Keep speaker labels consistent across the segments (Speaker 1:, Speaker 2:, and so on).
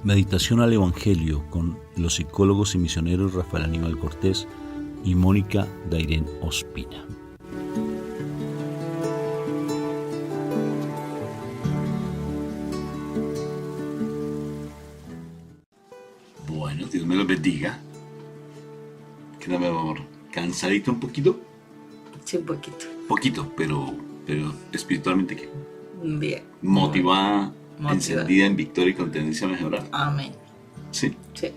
Speaker 1: Meditación al Evangelio con los psicólogos y misioneros Rafael Aníbal Cortés y Mónica Dairén Ospina. Bueno, Dios me los bendiga. ¿Qué tal, mi amor? ¿Cansadito un poquito?
Speaker 2: Sí, un poquito.
Speaker 1: Poquito, pero espiritualmente ¿qué?
Speaker 2: Bien.
Speaker 1: Motivada, encendida en victoria y con tendencia a mejorar.
Speaker 2: Amén.
Speaker 1: Sí.
Speaker 2: Sí.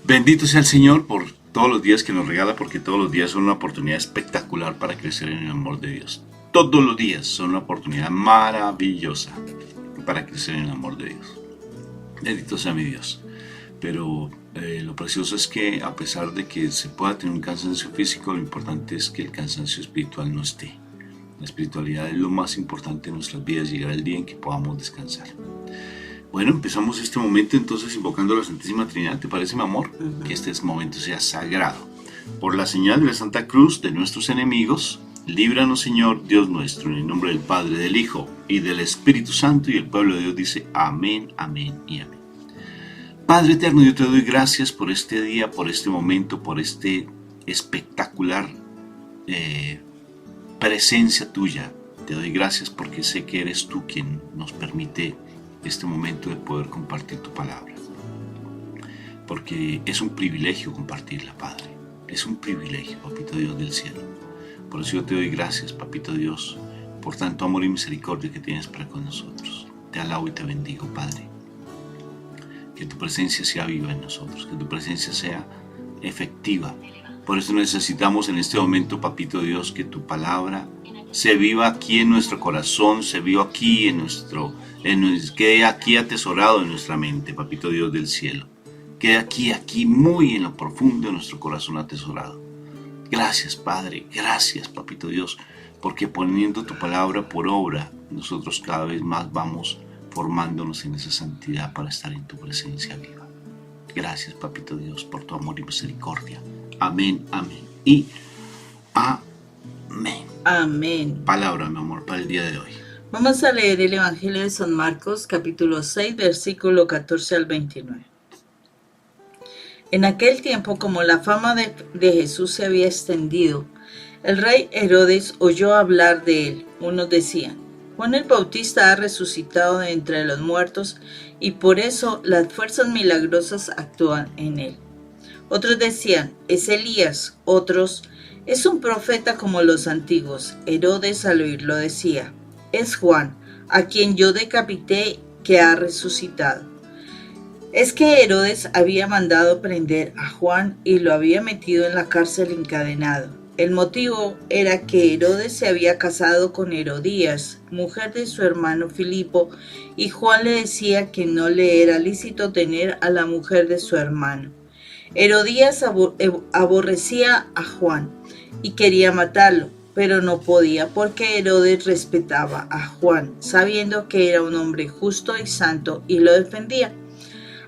Speaker 1: Bendito sea el Señor por todos los días que nos regala, porque todos los días son una oportunidad espectacular para crecer en el amor de Dios. Todos los días son una oportunidad maravillosa para crecer en el amor de Dios. Bendito sea mi Dios. Pero lo precioso es que a pesar de que se pueda tener un cansancio físico, lo importante es que el cansancio espiritual no esté. La espiritualidad es lo más importante en nuestras vidas, llegar al día en que podamos descansar. Bueno, empezamos este momento entonces invocando a la Santísima Trinidad. ¿Te parece, mi amor? Que este momento sea sagrado. Por la señal de la Santa Cruz de nuestros enemigos, líbranos, Señor, Dios nuestro, en el nombre del Padre, del Hijo y del Espíritu Santo. Y el pueblo de Dios dice amén, amén y amén. Padre eterno, yo te doy gracias por este día, por este momento, por este espectacular presencia tuya. Te doy gracias porque sé que eres tú quien nos permite este momento de poder compartir tu palabra. Porque es un privilegio compartirla, Padre. Es un privilegio, Papito Dios del cielo. Por eso yo te doy gracias, Papito Dios, por tanto amor y misericordia que tienes para con nosotros. Te alabo y te bendigo, Padre. Que tu presencia sea viva en nosotros, que tu presencia sea efectiva. Por eso necesitamos en este momento, Papito Dios, que tu palabra se viva aquí en nuestro corazón, se viva aquí quede aquí atesorado en nuestra mente, Papito Dios del cielo. Quede aquí muy en lo profundo de nuestro corazón atesorado. Gracias, Padre, gracias, Papito Dios, porque poniendo tu palabra por obra, nosotros cada vez más vamos formándonos en esa santidad para estar en tu presencia viva. Gracias, Papito Dios, por tu amor y misericordia. Amén, amén y amén.
Speaker 2: Amén.
Speaker 1: Palabra, mi amor, para el día de hoy.
Speaker 2: Vamos a leer el Evangelio de San Marcos, capítulo 6, versículo 14 al 29. En aquel tiempo, como la fama de Jesús se había extendido, el rey Herodes oyó hablar de él. Unos decían: Juan el Bautista ha resucitado de entre los muertos y por eso las fuerzas milagrosas actúan en él. Otros decían: es Elías. Otros: es un profeta como los antiguos. Herodes al oírlo decía: es Juan, a quien yo decapité, que ha resucitado. Es que Herodes había mandado prender a Juan y lo había metido en la cárcel encadenado. El motivo era que Herodes se había casado con Herodías, mujer de su hermano Filipo, y Juan le decía que no le era lícito tener a la mujer de su hermano. Herodías aborrecía a Juan y quería matarlo, pero no podía porque Herodes respetaba a Juan, sabiendo que era un hombre justo y santo, y lo defendía.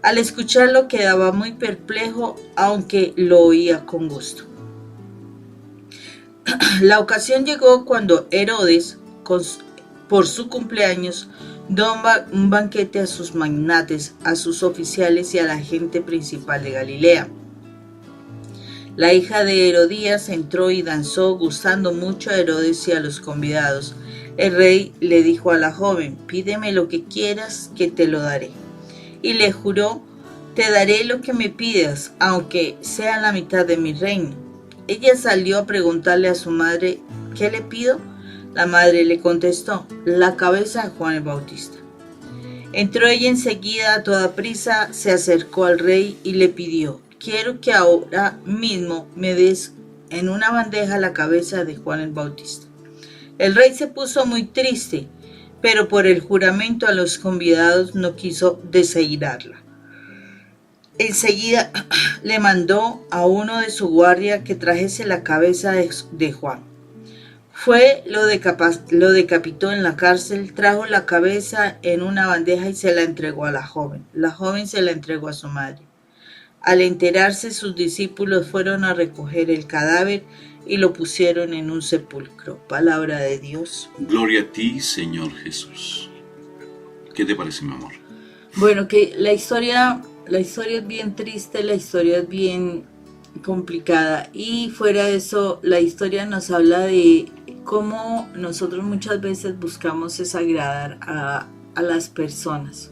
Speaker 2: Al escucharlo quedaba muy perplejo, aunque lo oía con gusto. La ocasión llegó cuando Herodes, por su cumpleaños, dio un banquete a sus magnates, a sus oficiales y a la gente principal de Galilea. La hija de Herodías entró y danzó, gustando mucho a Herodes y a los convidados. El rey le dijo a la joven: pídeme lo que quieras, que te lo daré. Y le juró: te daré lo que me pidas, aunque sea la mitad de mi reino. Ella salió a preguntarle a su madre: ¿qué le pido? La madre le contestó: la cabeza de Juan el Bautista. Entró ella enseguida a toda prisa, se acercó al rey y le pidió: quiero que ahora mismo me des en una bandeja la cabeza de Juan el Bautista. El rey se puso muy triste, pero por el juramento a los convidados no quiso desairarla. Enseguida le mandó a uno de su guardia que trajese la cabeza de Juan. Lo decapitó en la cárcel, trajo la cabeza en una bandeja y se la entregó a la joven. La joven se la entregó a su madre. Al enterarse, sus discípulos fueron a recoger el cadáver y lo pusieron en un sepulcro. Palabra de Dios.
Speaker 1: Gloria a ti, Señor Jesús. ¿Qué te parece, mi amor?
Speaker 2: Bueno, que la historia es bien triste, la historia es bien complicada y fuera de eso, la historia nos habla de cómo nosotros muchas veces buscamos desagradar a las personas,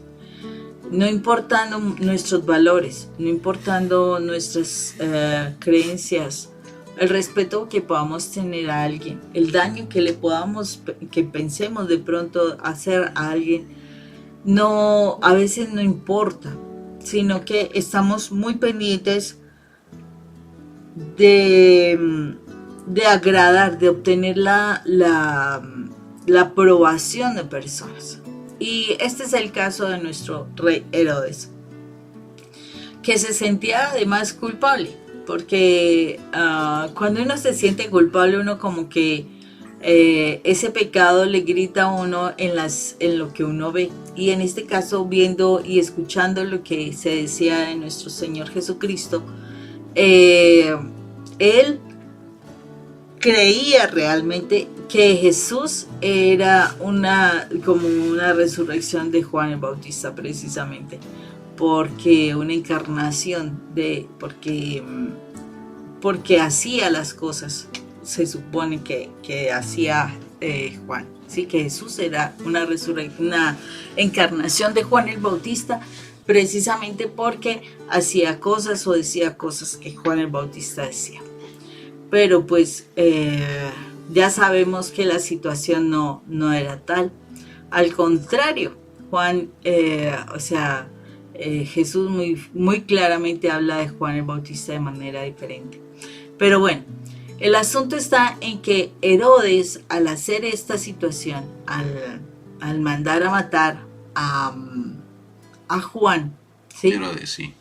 Speaker 2: no importando nuestros valores, no importando nuestras creencias, el respeto que podamos tener a alguien, el daño que le podamos, que pensemos de pronto hacer a alguien, no, a veces no importa, sino que estamos muy pendientes de agradar, de obtener la aprobación de personas. Y este es el caso de nuestro rey Herodes, que se sentía además culpable, porque cuando uno se siente culpable, uno como que ese pecado le grita a uno en lo que uno ve. Y en este caso, viendo y escuchando lo que se decía de nuestro Señor Jesucristo, él creía realmente que Jesús era como una resurrección de Juan el Bautista, precisamente, porque una encarnación porque hacía las cosas, se supone que hacía Juan, ¿sí? Que Jesús era una encarnación de Juan el Bautista, precisamente porque hacía cosas o decía cosas que Juan el Bautista decía. Pero pues ya sabemos que la situación no era tal. Al contrario, Jesús muy claramente habla de Juan el Bautista de manera diferente. Pero bueno, el asunto está en que Herodes, al hacer esta situación, al mandar a matar a Juan, ¿sí?
Speaker 1: Herodes, sí.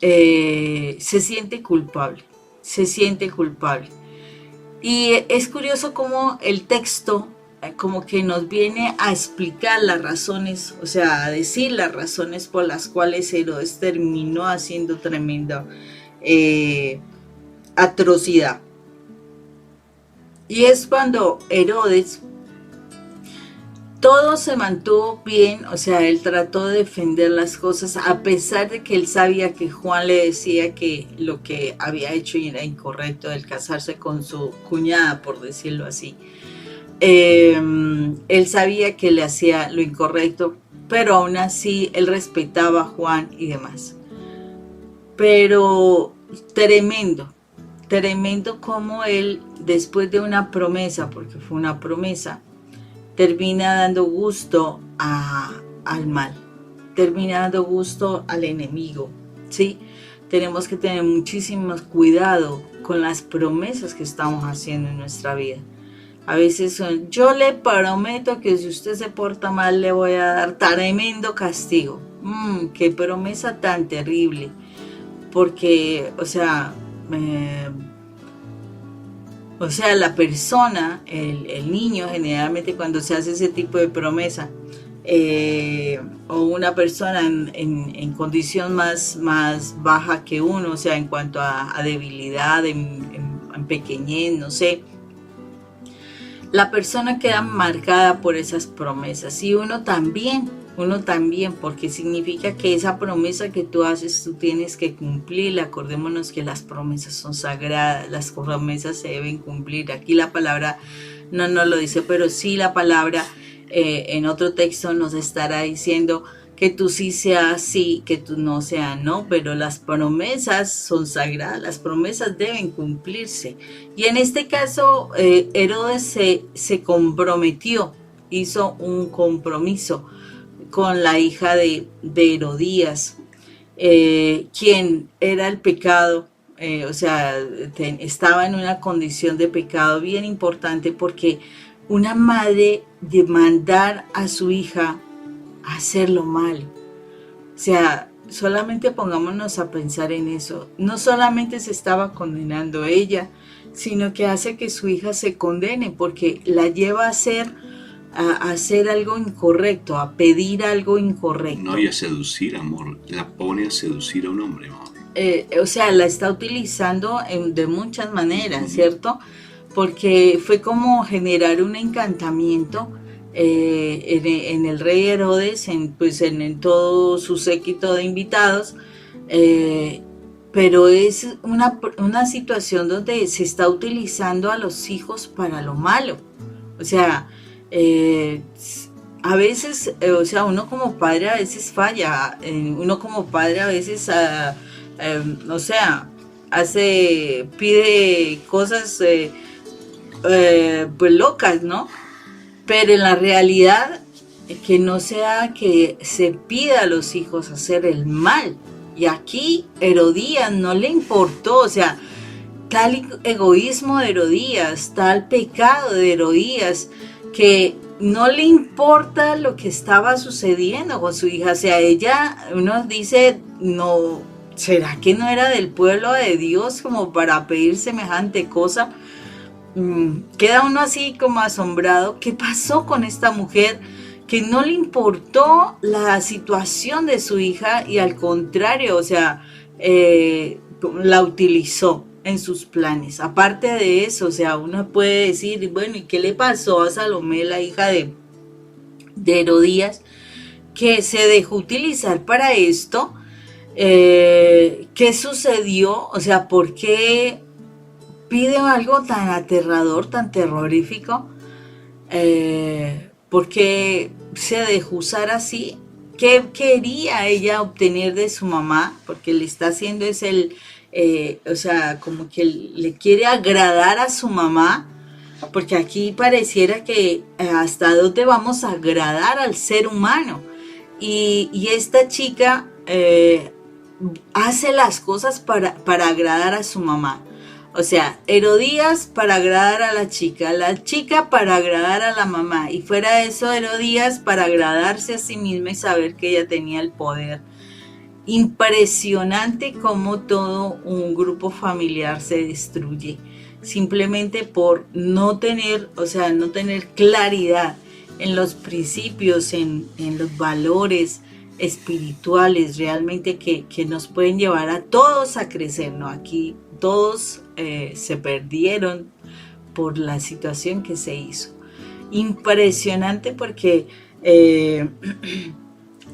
Speaker 2: Se siente culpable. Y es curioso cómo el texto como que nos viene a explicar las razones, o sea, a decir las razones por las cuales Herodes terminó haciendo tremenda atrocidad. Y es cuando Herodes todo se mantuvo bien, o sea, él trató de defender las cosas a pesar de que él sabía que Juan le decía que lo que había hecho era incorrecto, el casarse con su cuñada, por decirlo así. Él sabía que le hacía lo incorrecto, pero aún así él respetaba a Juan y demás. Pero tremendo como él, después de una promesa, porque fue una promesa, termina dando gusto al mal, termina dando gusto al enemigo, ¿sí? Tenemos que tener muchísimo cuidado con las promesas que estamos haciendo en nuestra vida. A veces yo le prometo que si usted se porta mal le voy a dar tremendo castigo. Qué promesa tan terrible, porque, o sea, la persona, el niño, generalmente cuando se hace ese tipo de promesa, o una persona en condición más baja que uno, o sea, en cuanto a debilidad, en pequeñez, no sé, la persona queda marcada por esas promesas y uno también, porque significa que esa promesa que tú haces, tú tienes que cumplirla. Acordémonos que las promesas son sagradas, las promesas se deben cumplir. Aquí la palabra no nos lo dice, pero sí la palabra en otro texto nos estará diciendo que tú sí seas sí, que tú no seas no, pero las promesas son sagradas, las promesas deben cumplirse. Y en este caso, Herodes se comprometió, hizo un compromiso con la hija de Herodías, quien era el pecado, estaba en una condición de pecado bien importante, porque una madre demandar a su hija a hacerlo mal, o sea, solamente pongámonos a pensar en eso. No solamente se estaba condenando a ella, sino que hace que su hija se condene, porque la lleva a hacer algo incorrecto, a pedir algo incorrecto.
Speaker 1: No, y a seducir, amor. La pone a seducir a un hombre, amor.
Speaker 2: La está utilizando de muchas maneras, ¿cierto? Porque fue como generar un encantamiento en el rey Herodes, en todo su séquito de invitados, pero es una situación donde se está utilizando a los hijos para lo malo. O sea, eh, a veces, o sea, uno como padre a veces falla, uno como padre a veces, o sea, pide cosas pues locas, ¿no? Pero en la realidad, que no sea que se pida a los hijos hacer el mal. Y aquí Herodías no le importó, o sea, tal egoísmo de Herodías, tal pecado de Herodías, que no le importa lo que estaba sucediendo con su hija. O sea, ella, uno dice, no, ¿será que no era del pueblo de Dios como para pedir semejante cosa? Queda uno así como asombrado. ¿Qué pasó con esta mujer que no le importó la situación de su hija y al contrario, o sea, la utilizó en sus planes? Aparte de eso, o sea, uno puede decir, bueno, ¿y qué le pasó a Salomé, la hija de Herodías, que se dejó utilizar para esto? ¿Qué sucedió? O sea, ¿por qué pide algo tan aterrador, tan terrorífico? ¿Por qué se dejó usar así? ¿Qué quería ella obtener de su mamá? Porque le está haciendo o sea, como que le quiere agradar a su mamá, porque aquí pareciera que hasta dónde vamos a agradar al ser humano. Y esta chica hace las cosas para agradar a su mamá. O sea, Herodías para agradar a la chica para agradar a la mamá, y fuera de eso Herodías para agradarse a sí misma y saber que ella tenía el poder. Impresionante cómo todo un grupo familiar se destruye simplemente por no tener, o sea, no tener claridad en los principios, en los valores espirituales realmente que nos pueden llevar a todos a crecer, ¿no? Aquí todos se perdieron por la situación que se hizo. Impresionante porque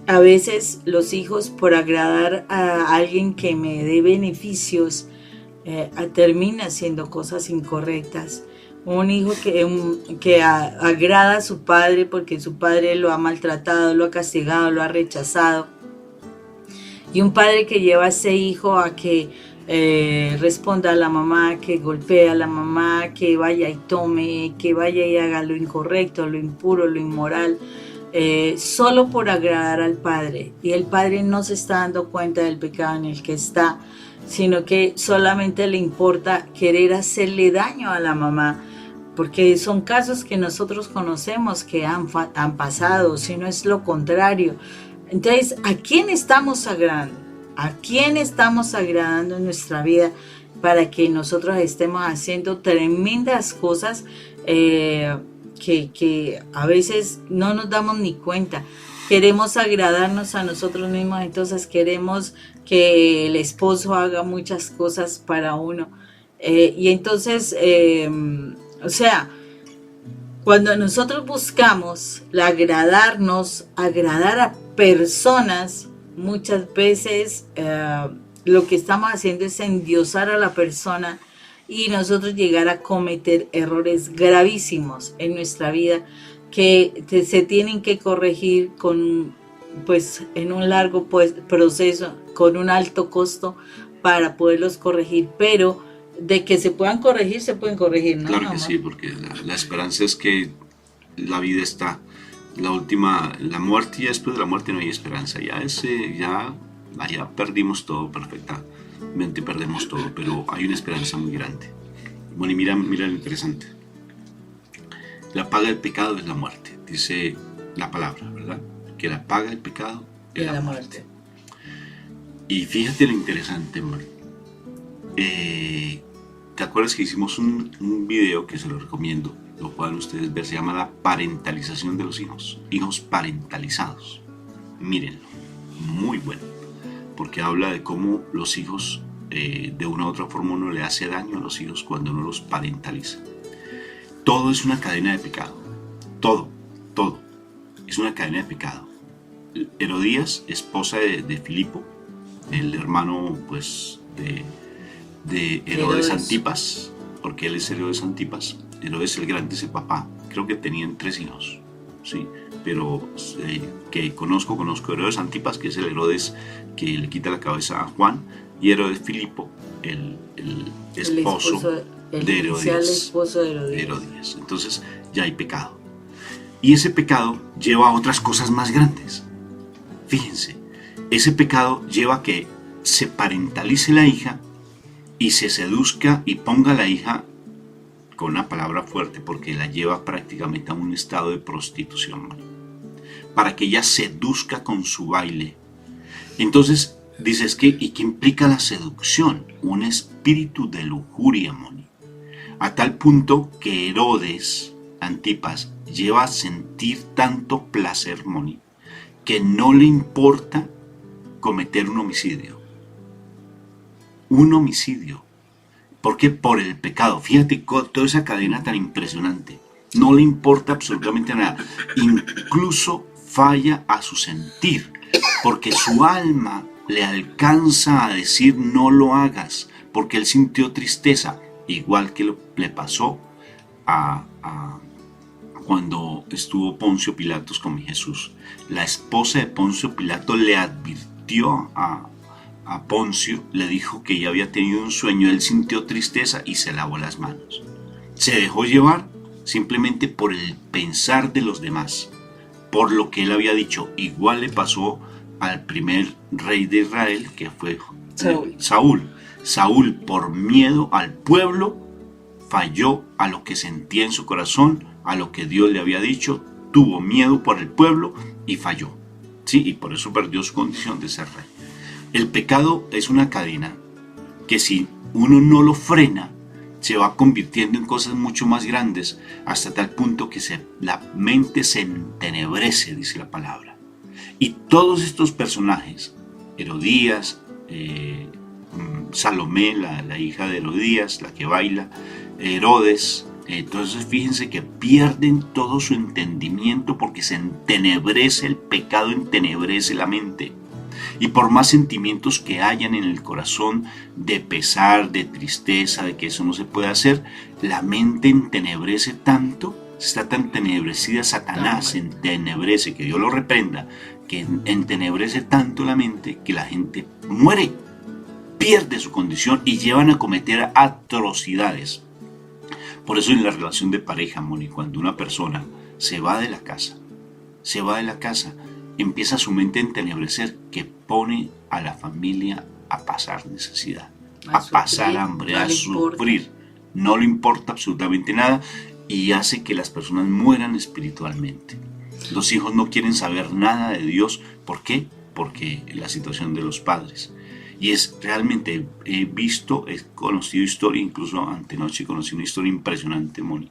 Speaker 2: a veces los hijos, por agradar a alguien que me dé beneficios, termina haciendo cosas incorrectas. Un hijo que agrada a su padre porque su padre lo ha maltratado, lo ha castigado, lo ha rechazado. Y un padre que lleva a ese hijo a que responda a la mamá, que golpea a la mamá, que vaya y tome, que vaya y haga lo incorrecto, lo impuro, lo inmoral, solo por agradar al padre. Y el padre no se está dando cuenta del pecado en el que está, sino que solamente le importa querer hacerle daño a la mamá, porque son casos que nosotros conocemos que han pasado, si no es lo contrario. Entonces, ¿a quién estamos agradando? ¿A quién estamos agradando en nuestra vida para que nosotros estemos haciendo tremendas cosas que a veces no nos damos ni cuenta? Queremos agradarnos a nosotros mismos, entonces queremos que el esposo haga muchas cosas para uno. Y entonces, o sea, cuando nosotros buscamos agradarnos, agradar a personas, muchas veces lo que estamos haciendo es endiosar a la persona y nosotros llegar a cometer errores gravísimos en nuestra vida que se tienen que corregir en un largo proceso, con un alto costo para poderlos corregir, pero de que se pueden corregir, ¿no?
Speaker 1: Claro que sí, porque la esperanza es que la vida está, la muerte, y después de la muerte no hay esperanza, ya perdimos todo perfectamente, perdemos todo, pero hay una esperanza muy grande. Bueno, y mira lo interesante. La paga del pecado es la muerte, dice la palabra, ¿verdad? Que la paga del pecado es la muerte. Y fíjate lo interesante, amor. ¿Te acuerdas que hicimos un video que se lo recomiendo? Lo pueden ustedes ver, se llama la parentalización de los hijos. Hijos parentalizados. Mírenlo, muy bueno. Porque habla de cómo los hijos, de una u otra forma, uno le hace daño a los hijos cuando uno los parentaliza. Todo es una cadena de pecado. Todo todo. Es una cadena de pecado. Herodías, esposa de Filipo, el hermano pues de Herodes Antipas, porque él es Herodes Antipas. Herodes el Grande es el papá. Creo que tenían 3 hijos, ¿sí? Pero que conozco Herodes Antipas, que es el Herodes que le quita la cabeza a Juan, y Herodes Filipo, el esposo de Herodías. Entonces ya hay pecado. Y ese pecado lleva a otras cosas más grandes. Fíjense, ese pecado lleva a que se parentalice la hija y se seduzca y ponga a la hija, con una palabra fuerte, porque la lleva prácticamente a un estado de prostitución, para que ella seduzca con su baile. Entonces dices que, ¿y qué implica la seducción? Un espíritu de lujuria, Moni, a tal punto que Herodes Antipas lleva a sentir tanto placer, Moni, que no le importa cometer un homicidio. Un homicidio. ¿Por qué? Por el pecado. Fíjate toda esa cadena tan impresionante. No le importa absolutamente nada. Incluso falla a su sentir, porque su alma le alcanza a decir no lo hagas, porque él sintió tristeza, igual que le pasó cuando estuvo Poncio Pilatos con mi Jesús. La esposa de Poncio Pilato le advirtió a Poncio, le dijo que ella había tenido un sueño, él sintió tristeza y se lavó las manos. Se dejó llevar simplemente por el pensar de los demás, por lo que él había dicho. Igual le pasó al primer rey de Israel, que fue Saúl. Saúl, por miedo al pueblo, falló a lo que sentía en su corazón, a lo que Dios le había dicho, tuvo miedo por el pueblo y falló. Sí, y por eso perdió su condición de ser rey. El pecado es una cadena que si uno no lo frena, se va convirtiendo en cosas mucho más grandes, hasta tal punto que la mente se entenebrece, dice la palabra. Y todos estos personajes, Herodías, Salomé, la hija de Herodías, la que baila, Herodes, entonces fíjense que pierden todo su entendimiento porque se entenebrece, el pecado entenebrece la mente. Y por más sentimientos que hayan en el corazón de pesar, de tristeza, de que eso no se puede hacer, la mente entenebrece tanto, está tan entenebrecida, Satanás entenebrece, que Dios lo reprenda, que entenebrece tanto la mente que la gente muere, pierde su condición y llevan a cometer atrocidades. Por eso en la relación de pareja, Moni, cuando una persona se va de la casa, empieza su mente a entenebrecer, que pone a la familia a pasar necesidad, a pasar hambre, a sufrir. No le importa absolutamente nada y hace que las personas mueran espiritualmente. Los hijos no quieren saber nada de Dios. ¿Por qué? Porque la situación de los padres. Y es realmente, he conocido historia, incluso antenoche conocí una historia impresionante, Moni,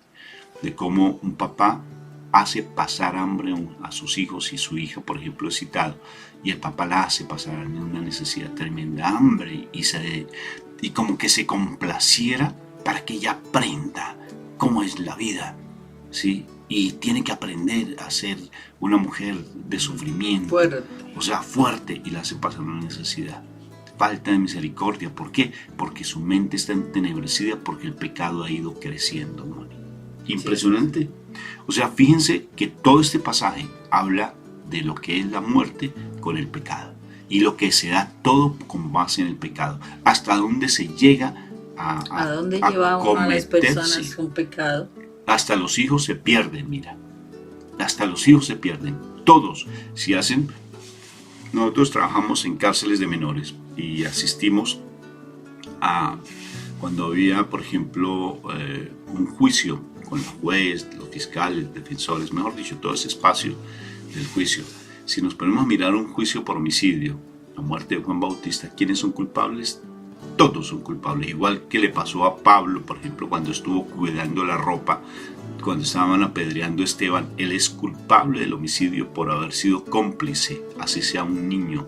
Speaker 1: de cómo un papá hace pasar hambre a sus hijos, y su hija, por ejemplo, es citado, y el papá la hace pasar en una necesidad tremenda, hambre, y como que se complaciera para que ella aprenda cómo es la vida, ¿sí? Y tiene que aprender a ser una mujer de sufrimiento, fuerte, y la hace pasar una necesidad. Falta de misericordia. ¿Por qué? Porque su mente está entenebrecida, porque el pecado ha ido creciendo, Moni. Impresionante. Sí. O sea, fíjense que todo este pasaje habla de lo que es la muerte con el pecado y lo que se da todo con base en el pecado. Hasta dónde se llega
Speaker 2: a dónde lleva uno a las personas con pecado.
Speaker 1: Hasta los hijos se pierden, mira. Hasta los hijos se pierden. Todos. Nosotros trabajamos en cárceles de menores y asistimos a cuando había, por ejemplo, un juicio con los jueces, los fiscales, defensores, mejor dicho, todo ese espacio del juicio. Si nos ponemos a mirar un juicio por homicidio, la muerte de Juan Bautista, ¿quiénes son culpables? Todos son culpables, igual que le pasó a Pablo, por ejemplo, cuando estuvo cuidando la ropa, cuando estaban apedreando a Esteban. Él es culpable del homicidio por haber sido cómplice, así sea un niño,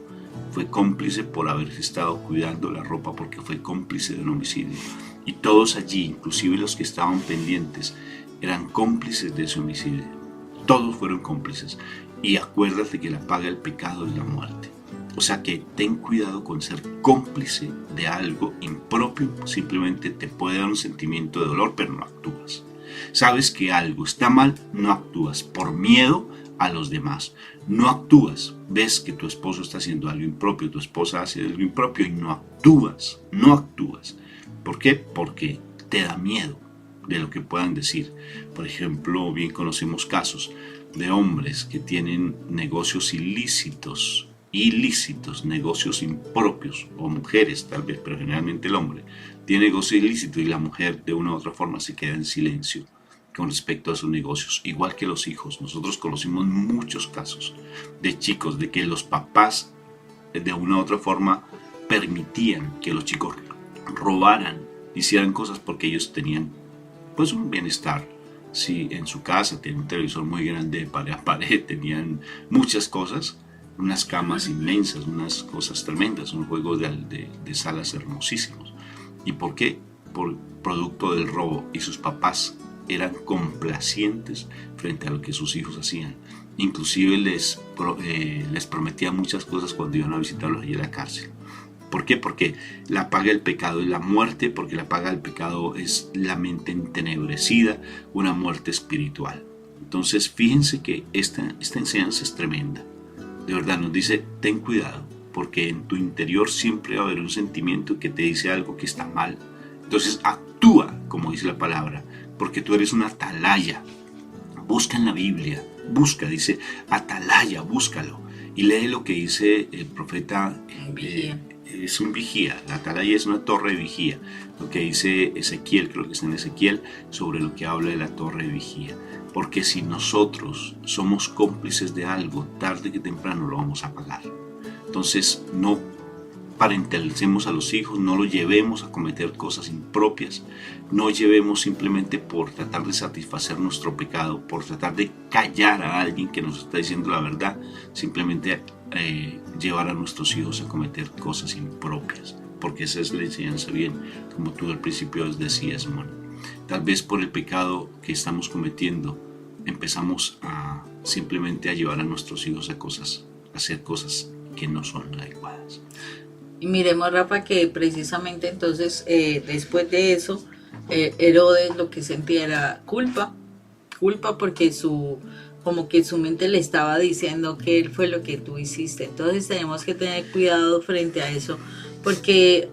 Speaker 1: fue cómplice por haber estado cuidando la ropa, porque fue cómplice de un homicidio. Y todos allí, inclusive los que estaban pendientes, eran cómplices de ese homicidio. Todos fueron cómplices. Y acuérdate que la paga del pecado es la muerte. O sea que ten cuidado con ser cómplice de algo impropio. Simplemente te puede dar un sentimiento de dolor, pero no actúas. Sabes que algo está mal, no actúas por miedo a los demás. No actúas. Ves que tu esposo está haciendo algo impropio, tu esposa hace algo impropio y no actúas. No actúas. ¿Por qué? Porque te da miedo de lo que puedan decir. Por ejemplo, bien conocemos casos de hombres que tienen negocios ilícitos, negocios impropios, o mujeres tal vez, pero generalmente el hombre tiene negocio ilícito y la mujer de una u otra forma se queda en silencio con respecto a sus negocios, igual que los hijos. Nosotros conocimos muchos casos de chicos de que los papás de una u otra forma permitían que los chicos robaran, hicieran cosas porque ellos tenían pues un bienestar. Sí, en su casa tenían un televisor muy grande de pared a pared, tenían muchas cosas, unas camas inmensas, unas cosas tremendas, un juego de salas hermosísimos. ¿Y por qué? Por producto del robo. Y sus papás eran complacientes frente a lo que sus hijos hacían. Inclusive les prometían muchas cosas cuando iban a visitarlos allí en la cárcel. ¿Por qué? Porque la paga del pecado es la muerte, porque la paga del pecado es la mente entenebrecida, una muerte espiritual. Entonces fíjense que esta enseñanza es tremenda. De verdad nos dice, ten cuidado, porque en tu interior siempre va a haber un sentimiento que te dice algo que está mal. Entonces actúa, como dice la palabra, porque tú eres una atalaya. Busca en la Biblia, dice atalaya, búscalo. Y lee lo que dice el profeta. Es un vigía, la atalaya es una torre de vigía, lo que dice Ezequiel, creo que está en Ezequiel, sobre lo que habla de la torre de vigía, porque si nosotros somos cómplices de algo, tarde que temprano lo vamos a pagar. Entonces no parentalicemos a los hijos, no los llevemos a cometer cosas impropias, no llevemos simplemente por tratar de satisfacer nuestro pecado, por tratar de callar a alguien que nos está diciendo la verdad, simplemente llevar a nuestros hijos a cometer cosas impropias, porque esa es la enseñanza, bien, como tú al principio decías, Moni. Tal vez por el pecado que estamos cometiendo empezamos a simplemente a llevar a nuestros hijos a hacer cosas que no son adecuadas.
Speaker 2: Y miremos, Rafa, que precisamente entonces después de eso Herodes lo que sentía era culpa porque como que su mente le estaba diciendo que él fue lo que tú hiciste. Entonces tenemos que tener cuidado frente a eso, porque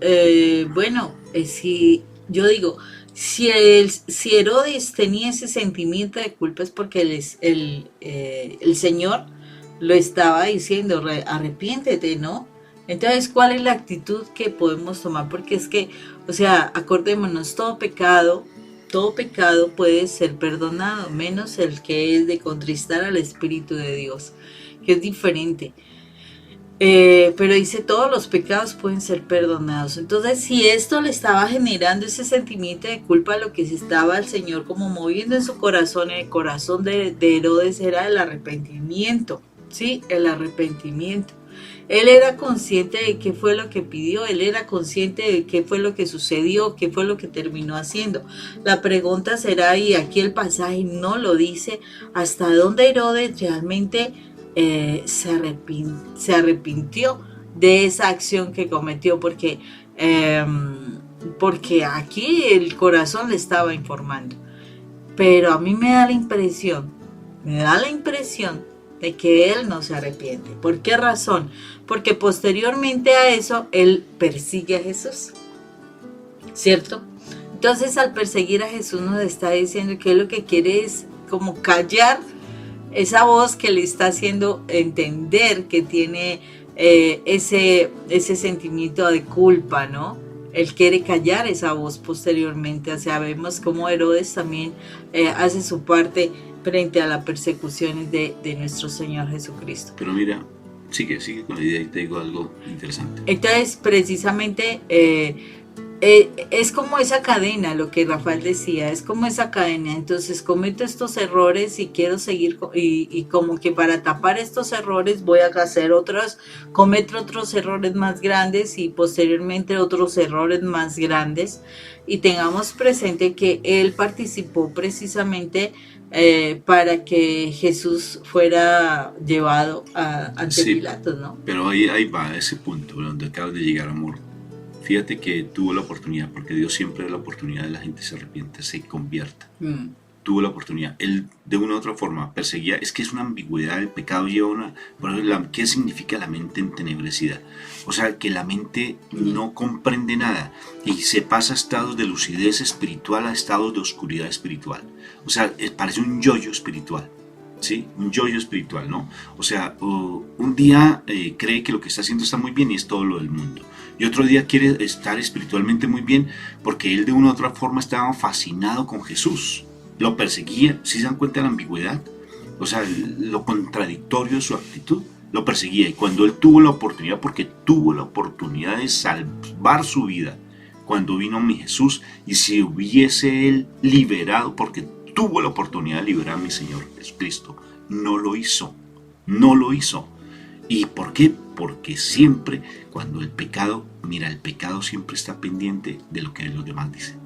Speaker 2: si yo digo, si Herodes tenía ese sentimiento de culpa es porque el Señor lo estaba diciendo, arrepiéntete, ¿no? Entonces, ¿cuál es la actitud que podemos tomar? Porque es que, o sea, acordémonos, todo pecado puede ser perdonado, menos el que es de contristar al Espíritu de Dios, que es diferente. Pero dice, todos los pecados pueden ser perdonados. Entonces, si esto le estaba generando ese sentimiento de culpa, lo que se estaba el Señor como moviendo en su corazón, en el corazón de Herodes, era el arrepentimiento, ¿sí? El arrepentimiento. Él era consciente de qué fue lo que pidió, él era consciente de qué fue lo que sucedió, qué fue lo que terminó haciendo. La pregunta será, y aquí el pasaje no lo dice, ¿hasta dónde Herodes realmente se arrepintió de esa acción que cometió? Porque aquí el corazón le estaba informando. Pero a mí me da la impresión de que él no se arrepiente. ¿Por qué razón? Porque posteriormente a eso, él persigue a Jesús, ¿cierto? Entonces, al perseguir a Jesús nos está diciendo que lo que quiere es como callar esa voz que le está haciendo entender que tiene ese sentimiento de culpa, ¿no? Él quiere callar esa voz posteriormente. O sea, vemos cómo Herodes también hace su parte frente a las persecuciones de nuestro Señor Jesucristo.
Speaker 1: Pero mira, sigue con la idea y te digo algo interesante.
Speaker 2: Entonces, precisamente, es como esa cadena, lo que Rafael decía, es como esa cadena. Entonces, cometo estos errores y quiero seguir, y como que para tapar estos errores voy a hacer cometo otros errores más grandes y posteriormente otros errores más grandes. Y tengamos presente que él participó precisamente para que Jesús fuera llevado ante
Speaker 1: Sí,
Speaker 2: Pilatos, ¿no?
Speaker 1: pero ahí va ese punto donde acabas de llegar, amor. Fíjate que tuvo la oportunidad, porque Dios siempre da la oportunidad de la gente se arrepiente, se convierta.
Speaker 2: Mm,
Speaker 1: Tuvo la oportunidad. Él de una u otra forma perseguía, es que es una ambigüedad, el pecado lleva una... Por ejemplo, ¿qué significa la mente entenebrecida? O sea, que la mente no comprende nada y se pasa a estados de lucidez espiritual a estados de oscuridad espiritual. O sea, parece un yoyo espiritual. ¿Sí? Un yoyo espiritual, ¿no? O sea, un día cree que lo que está haciendo está muy bien y es todo lo del mundo. Y otro día quiere estar espiritualmente muy bien porque él de una u otra forma estaba fascinado con Jesús. Lo perseguía, ¿sí se dan cuenta de la ambigüedad? O sea, lo contradictorio de su actitud, lo perseguía. Y cuando él tuvo la oportunidad, porque tuvo la oportunidad de salvar su vida, cuando vino mi Jesús, y si hubiese él liberado, porque tuvo la oportunidad de liberar a mi Señor Jesucristo, no lo hizo, no lo hizo. ¿Y por qué? Porque siempre, cuando el pecado, mira, el pecado siempre está pendiente de lo que los demás dicen.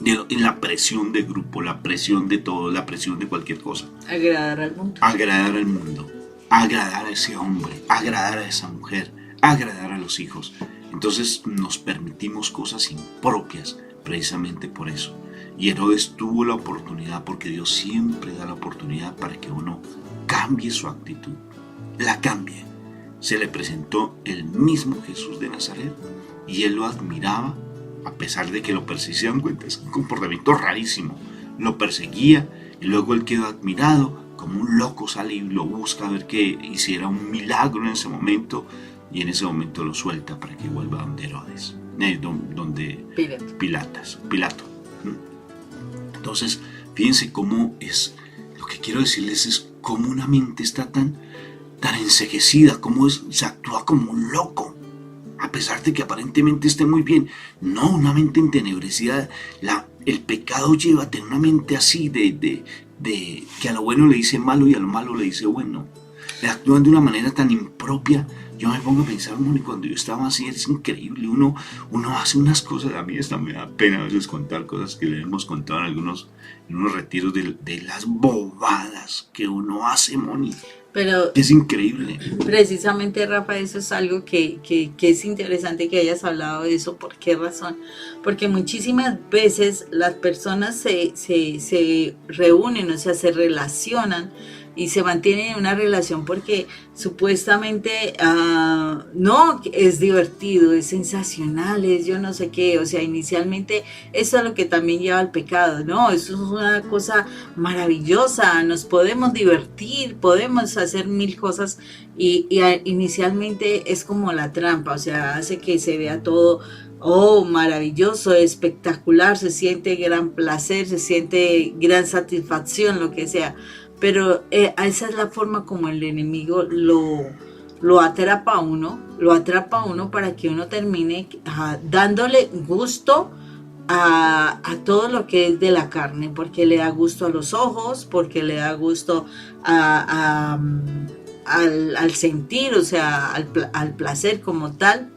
Speaker 1: En la presión de grupo, la presión de todo, la presión de cualquier cosa.
Speaker 2: agradar al mundo.
Speaker 1: Agradar al mundo, agradar a ese hombre, agradar a esa mujer, agradar a los hijos. Entonces nos permitimos cosas impropias precisamente por eso. Y Herodes tuvo la oportunidad, porque Dios siempre da la oportunidad para que uno cambie su actitud, la cambie. Se le presentó el mismo Jesús de Nazaret y él lo admiraba, a pesar de que lo perseguía. Es un comportamiento rarísimo. Lo perseguía y luego él quedó admirado, como un loco sale y lo busca a ver que hiciera un milagro en ese momento, y en ese momento lo suelta para que vuelva donde Herodes, donde Pilato. Entonces, fíjense cómo es, lo que quiero decirles es cómo una mente está tan enceguecida, cómo se actúa como un loco, a pesar de que aparentemente esté muy bien. No, una mente entenebrecida, el pecado lleva a tener una mente así de que a lo bueno le dice malo y a lo malo le dice bueno. Le actúan de una manera tan impropia. Yo me pongo a pensar, cuando yo estaba así, es increíble, uno hace unas cosas. A mí hasta me da pena a veces contar cosas que le hemos contado en unos retiros de las bobadas que uno hace, Moni.
Speaker 2: Pero
Speaker 1: es increíble.
Speaker 2: Precisamente, Rafa, eso es algo que es interesante que hayas hablado de eso. ¿Por qué razón? Porque muchísimas veces las personas se reúnen, o sea, se relacionan y se mantienen en una relación porque supuestamente no es divertido, es sensacional, es yo no sé qué. O sea, inicialmente eso es lo que también lleva al pecado, ¿no? Eso es una cosa maravillosa, nos podemos divertir, podemos hacer mil cosas y inicialmente es como la trampa, o sea, hace que se vea todo maravilloso, espectacular, se siente gran placer, se siente gran satisfacción, lo que sea. Pero esa es la forma como el enemigo lo atrapa a uno para que uno termine dándole gusto a todo lo que es de la carne, porque le da gusto a los ojos, porque le da gusto al sentir, o sea, al placer como tal,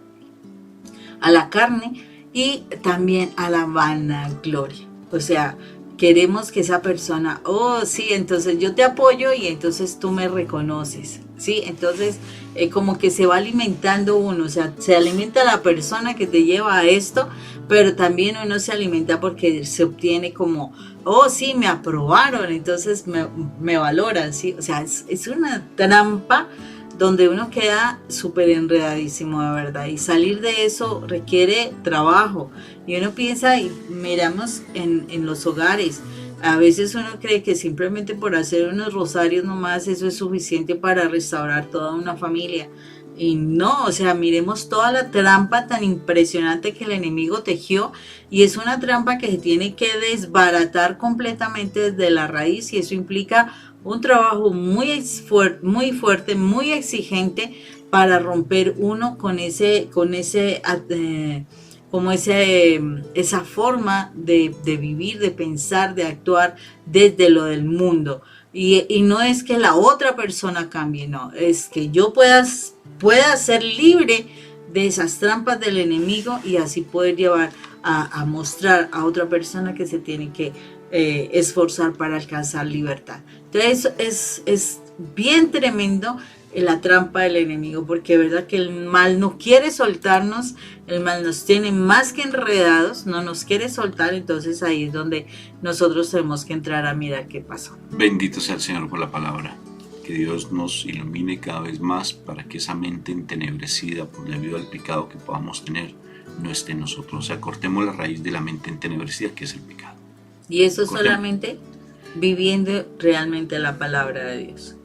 Speaker 2: a la carne y también a la vanagloria. O sea, queremos que esa persona, sí, entonces yo te apoyo y entonces tú me reconoces, ¿sí? Entonces, como que se va alimentando uno, o sea, se alimenta la persona que te lleva a esto, pero también uno se alimenta porque se obtiene como, sí, me aprobaron, entonces me valoran, ¿sí? O sea, es una trampa donde uno queda súper enredadísimo, de verdad, y salir de eso requiere trabajo. Y uno piensa y miramos en los hogares, a veces uno cree que simplemente por hacer unos rosarios nomás eso es suficiente para restaurar toda una familia. Y no, o sea, miremos toda la trampa tan impresionante que el enemigo tejió, y es una trampa que se tiene que desbaratar completamente desde la raíz, y eso implica un trabajo muy fuerte, muy exigente para romper uno con esa forma de vivir, de pensar, de actuar desde lo del mundo. Y no es que la otra persona cambie, no, es que yo pueda ser libre de esas trampas del enemigo y así poder llevar a mostrar a otra persona que se tiene que esforzar para alcanzar libertad. Entonces es bien tremendo la trampa del enemigo, porque es verdad que el mal no quiere soltarnos, el mal nos tiene más que enredados, no nos quiere soltar, entonces ahí es donde nosotros tenemos que entrar a mirar qué pasó.
Speaker 1: Bendito sea el Señor por la palabra. Que Dios nos ilumine cada vez más para que esa mente entenebrecida por debido al pecado que podamos tener no esté en nosotros. O sea, cortemos la raíz de la mente entenebrecida, que es el pecado.
Speaker 2: Y eso solamente viviendo realmente la palabra de Dios.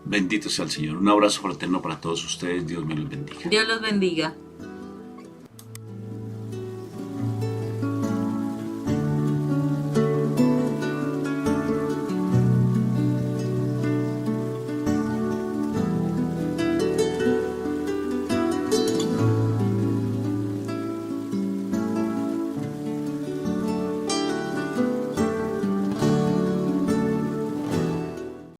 Speaker 1: Bendito sea el Señor. Un abrazo fraterno para todos ustedes. Dios me los bendiga.
Speaker 2: Dios los bendiga.